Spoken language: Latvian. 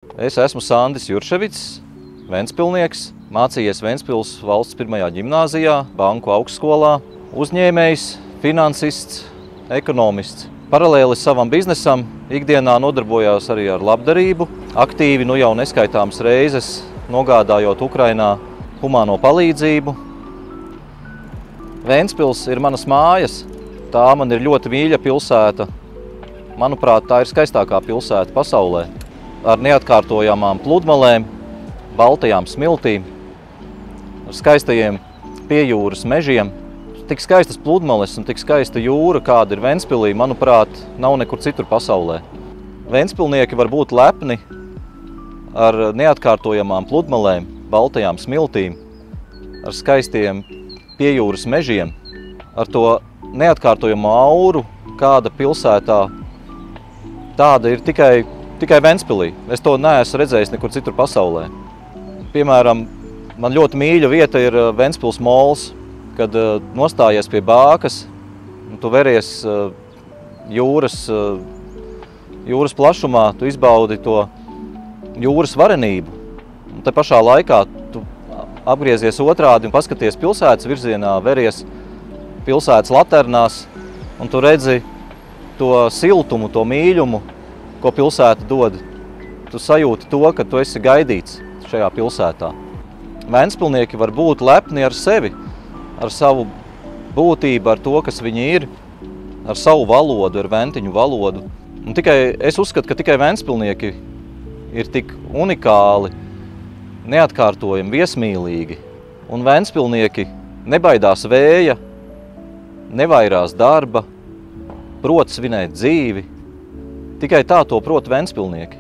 Es esmu Sandis Jurševics, ventspilnieks, mācījies Ventspils valsts pirmajā ģimnāzijā, banku augstskolā, uzņēmējs, finansists, ekonomists. Paralēli savam biznesam ikdienā nodarbojos arī ar labdarību, aktīvi jau neskaitāmas reizes nogādājot Ukrainā humāno palīdzību. Ventspils ir manas mājas, tā man ir ļoti mīļa pilsēta. Manuprāt, tā ir skaistākā pilsēta pasaulē. Ar neatkārtojamām pludmalēm, baltajām smiltīm, ar skaistajiem piejūras mežiem. Tik skaistas pludmales un tik skaista jūra, kāda ir Ventspilī, manuprāt, nav nekur citur pasaulē. Ventspilnieki var būt lepni ar neatkārtojamām pludmalēm, baltajām smiltīm, ar skaistiem piejūras mežiem, ar to neatkārtojamo auru, kāda pilsētā, tāda ir tikai Ventspilī. Es to neesmu redzējis nekur citur pasaulē. Piemēram, man ļoti mīļa vieta ir Ventspils mols, kad nostājies pie bākas, un tu veries jūras plašumā, tu izbaudi to jūras varenību. Un te pašā laikā tu apgriezies otrādi un paskaties pilsētas virzienā, veries pilsētas laternās, un tu redzi to siltumu, to mīļumu, ko pilsēta dod. Tu sajūti to, ka tu esi gaidīts šajā pilsētā. Ventspilnieki var būt lepni ar sevi, ar savu būtību, ar to, kas viņi ir, ar savu valodu, ar ventiņu valodu. Un es uzskatu, ka tikai ventspilnieki ir tik unikāli, neatkārtojami, viesmīlīgi. Un ventspilnieki nebaidās vēja, nevairās darba, prot svinēt dzīvi. Tikai tā to prot ventspilnieki.